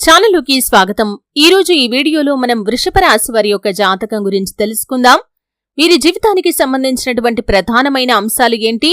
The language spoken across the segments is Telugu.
ఛానలుకి స్వాగతం. ఈరోజు ఈ వీడియోలో మనం వృషభ రాశి వారి యొక్క జాతకం గురించి తెలుసుకుందాం. వీరి జీవితానికి సంబంధించినటువంటి ప్రధానమైన అంశాలు ఏంటి,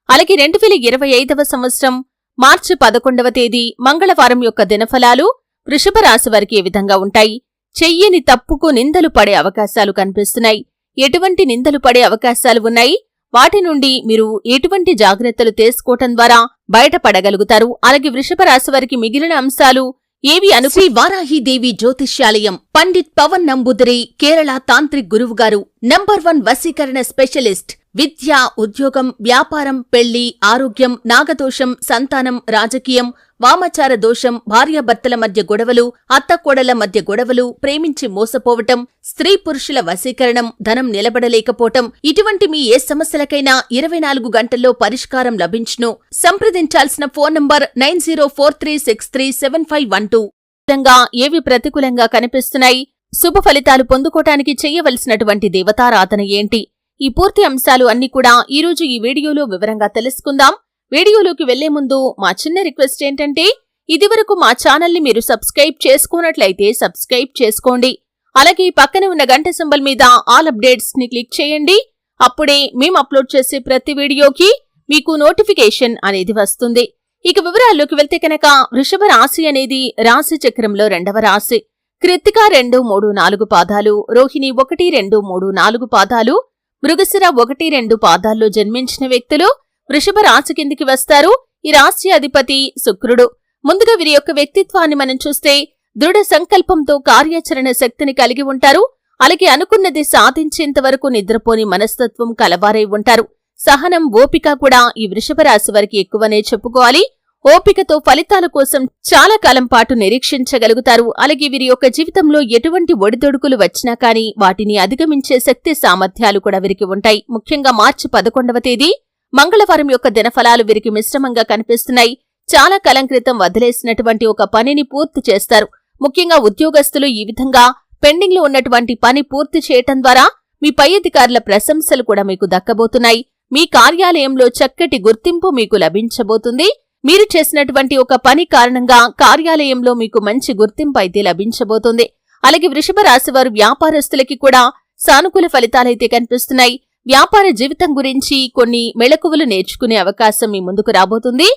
అలాగే 2025వ సంవత్సరం మార్చి 11వ తేదీ మంగళవారం యొక్క దినఫలాలు వృషభ రాశి వారికి ఏ విధంగా ఉంటాయి, చెయ్యని తప్పుకు నిందలు పడే అవకాశాలు కనిపిస్తున్నాయి, ఎటువంటి నిందలు పడే అవకాశాలు ఉన్నాయి, వాటి నుండి మీరు ఎటువంటి జాగ్రత్తలు తీసుకోవటం ద్వారా బయటపడగలుగుతారు, అలాగే వృషభ రాశి వారికి మిగిలిన అంశాలు ఏవి శ్రీ వారాహీదేవి జ్యోతిష్యాలయం పండిత్ పవన్ నంబూదిరి కేరళ తాంత్రిక్ గురువుగారు నంబర్ 1 వశీకరణ స్పెషలిస్ట్. విద్య, ఉద్యోగం, వ్యాపారం, పెళ్లి, ఆరోగ్యం, నాగదోషం, సంతానం, రాజకీయం, వామాచార దోషం, భార్యాభర్తల మధ్య గొడవలు, అత్తకోడల మధ్య గొడవలు, ప్రేమించి మోసపోవటం, స్త్రీ పురుషుల వశీకరణం, ధనం నిలబడలేకపోవటం, ఇటువంటి మీ ఏ సమస్యలకైనా 24 గంటల్లో పరిష్కారం లభించును. సంప్రదించాల్సిన ఫోన్ నంబర్ 9043637512. విధంగా ఏవి ప్రతికూలంగా కనిపిస్తున్నాయి, శుభ ఫలితాలు పొందుకోటానికి చెయ్యవలసినటువంటి దేవతారాధన ఏంటి, ఈ పూర్తి అంశాలు అన్ని కూడా ఈరోజు ఈ వీడియోలో వివరంగా తెలుసుకుందాం. వీడియోలోకి వెళ్లే ముందు మా చిన్న రిక్వెస్ట్ ఏంటంటే, ఇదివరకు మా ఛానల్ని మీరు సబ్స్క్రైబ్ చేసుకున్నట్లయితే సబ్స్క్రైబ్ చేసుకోండి, అలాగే పక్కనే ఉన్న గంట సింబల్ మీద ఆల్ అప్డేట్స్ ని క్లిక్ చేయండి. అప్పుడే మేము అప్లోడ్ చేసే ప్రతి వీడియోకి మీకు నోటిఫికేషన్ అనేది వస్తుంది. ఇక వివరాల్లోకి వెళ్తే కనుక, వృషభ రాశి అనేది రాశి చక్రంలో 2వ రాశి. కృత్తిక 2, 3, 4 పాదాలు, రోహిణి 1, 2, 3, 4 పాదాలు, మృగశిర 1, 2 పాదాల్లో జన్మించిన వ్యక్తులు వృషభ రాశి కిందికి వస్తారు. ఈ రాశి అధిపతి శుక్రుడు. ముందుగా వీరి యొక్క వ్యక్తిత్వాన్ని మనం చూస్తే, దృఢ సంకల్పంతో కార్యాచరణ శక్తిని కలిగి ఉంటారు, అలాగే అనుకున్నది సాధించేంత వరకు నిద్రపోని మనస్తత్వం కలవారై ఉంటారు. సహనం, ఓపిక కూడా ఈ వృషభ రాశి వారికి ఎక్కువనే చెప్పుకోవాలి. ఓపికతో ఫలితాల కోసం చాలా కాలం పాటు నిరీక్షించగలుగుతారు, అలాగే వీరి యొక్క జీవితంలో ఎటువంటి ఒడిదొడుకులు వచ్చినా కానీ వాటిని అధిగమించే శక్తి సామర్థ్యాలు కూడా వీరికి ఉంటాయి. ముఖ్యంగా మార్చి 11వ తేదీ మంగళవారం యొక్క దినఫలాలు వీరికి మిశ్రమంగా కనిపిస్తున్నాయి. చాలా కాలం క్రితం వదిలేసినటువంటి ఒక పనిని పూర్తి చేస్తారు. ముఖ్యంగా ఉద్యోగస్తులు ఈ విధంగా పెండింగ్ లో ఉన్నటువంటి పని పూర్తి చేయటం ద్వారా మీ పై అధికారుల ప్రశంసలు కూడా మీకు దక్కబోతున్నాయి. మీ కార్యాలయంలో చక్కటి గుర్తింపు మీకు లభించబోతుంది. మీరు చేసినటువంటి ఒక పని కారణంగా కార్యాలయంలో మీకు మంచి గుర్తింపు అయితే లభించబోతుంది. అలాగే వృషభ రాశి వారు వ్యాపారస్తులకి కూడా సానుకూల ఫలితాలైతే కనిపిస్తున్నాయి. వ్యాపార జీవితం గురించి కొన్ని మెళకువలు నేర్చుకునే అవకాశం మీ ముందుకు రాబోతుంది.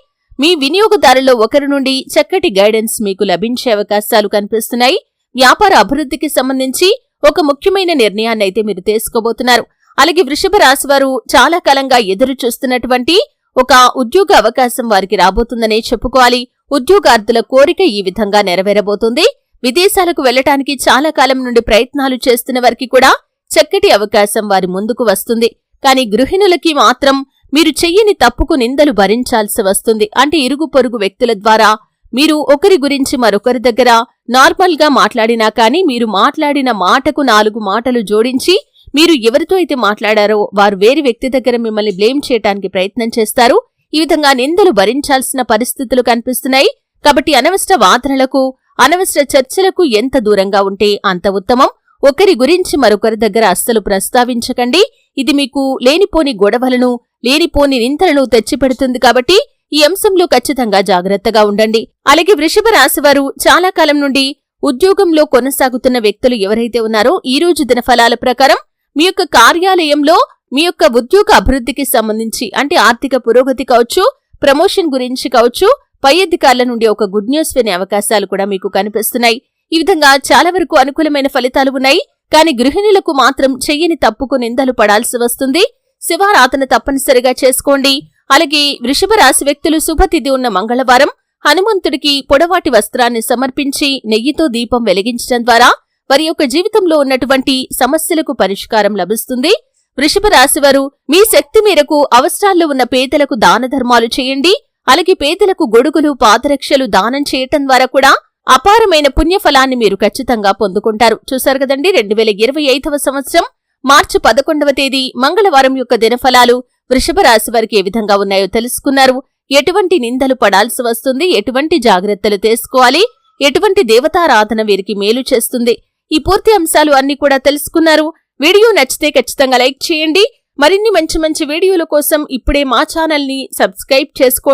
మీ వినియోగదారుల్లో ఒకరి నుండి చక్కటి గైడెన్స్ మీకు లభించే అవకాశాలు కనిపిస్తున్నాయి. వ్యాపార అభివృద్ధికి సంబంధించి ఒక ముఖ్యమైన నిర్ణయాన్నైతే మీరు తీసుకోబోతున్నారు. అలాగే వృషభ రాశి వారు చాలా కాలంగా ఎదురు చూస్తున్నటువంటి ఒక ఉద్యోగ అవకాశం వారికి రాబోతుందనే చెప్పుకోవాలి. ఉద్యోగార్థుల కోరిక ఈ విధంగా నెరవేరబోతుంది. విదేశాలకు వెళ్లటానికి చాలా కాలం నుండి ప్రయత్నాలు చేస్తున్న వారికి కూడా చక్కటి అవకాశం వారి ముందుకు వస్తుంది. కానీ గృహిణులకి మాత్రం మీరు చెయ్యని తప్పుకు నిందలు భరించాల్సి వస్తుంది. అంటే ఇరుగు పొరుగు వ్యక్తుల ద్వారా మీరు ఒకరి గురించి మరొకరి దగ్గర నార్మల్ గా మాట్లాడినా కానీ మీరు మాట్లాడిన మాటకు 4 మాటలు జోడించి మీరు ఎవరితో అయితే మాట్లాడారో వారు వేరే వ్యక్తి దగ్గర మిమ్మల్ని బ్లేమ్ చేయడానికి ప్రయత్నం చేస్తారు. ఈ విధంగా నిందలు భరించాల్సిన పరిస్థితులు కనిపిస్తున్నాయి. కాబట్టి అనవసర వాదనలకు, అనవసర చర్చలకు ఎంత దూరంగా ఉంటే అంత ఉత్తమం. ఒకరి గురించి మరొకరి దగ్గర అస్సలు ప్రస్తావించకండి. ఇది మీకు లేనిపోని గొడవలను, లేనిపోని నిందలను తెచ్చిపెడుతుంది. కాబట్టి ఈ అంశంలో ఖచ్చితంగా జాగ్రత్తగా ఉండండి. అలాగే వృషభ రాశి వారు చాలా కాలం నుండి ఉద్యోగంలో కొనసాగుతున్న వ్యక్తులు ఎవరైతే ఉన్నారో ఈ రోజు దినఫలాల ప్రకారం మీ యొక్క కార్యాలయంలో మీ యొక్క ఉద్యోగ అభివృద్ధికి సంబంధించి, అంటే ఆర్థిక పురోగతి కావచ్చు, ప్రమోషన్ గురించి కావచ్చు, పై అధికారుల నుండి ఒక గుడ్ న్యూస్ వినే అవకాశాలు కూడా మీకు కనిపిస్తున్నాయి. ఈ విధంగా చాలా వరకు అనుకూలమైన ఫలితాలు ఉన్నాయి. కానీ గృహిణులకు మాత్రం చెయ్యని తప్పుకు నిందలు పడాల్సి వస్తుంది. శివారాధన తప్పనిసరిగా చేసుకోండి. అలాగే వృషభ రాశి వ్యక్తులు శుభతిథి ఉన్న మంగళవారం హనుమంతుడికి పొడవాటి వస్త్రాన్ని సమర్పించి నెయ్యితో దీపం వెలిగించడం ద్వారా వారి యొక్క జీవితంలో ఉన్నటువంటి సమస్యలకు పరిష్కారం లభిస్తుంది. వృషభ రాశి వారు మీ శక్తి మేరకు అవసరాల్లో ఉన్న పేదలకు దాన ధర్మాలు చేయండి. అలాగే పేదలకు గొడుగులు, పాదరక్షలు దానం చేయటం ద్వారా కూడా అపారమైన పుణ్యఫలాన్ని మీరు ఖచ్చితంగా పొందుకుంటారు. చూశారు కదండి, 2025వ సంవత్సరం మార్చి 11వ తేదీ మంగళవారం యొక్క దినఫలాలు వృషభ రాశి వారికి ఏ విధంగా ఉన్నాయో తెలుసుకున్నారు. ఎటువంటి నిందలు పడాల్సి వస్తుంది, ఎటువంటి జాగ్రత్తలు తీసుకోవాలి, ఎటువంటి దేవతారాధన వీరికి మేలు చేస్తుంది, ఈ పూర్తి అంశాలు అన్ని కూడా తెలుసుకున్నారు. వీడియో నచ్చితే ఖచ్చితంగా లైక్ చేయండి. మరిన్ని మంచి మంచి వీడియోల కోసం ఇప్పుడే మా ఛానల్ని సబ్స్క్రైబ్ చేసుకోండి.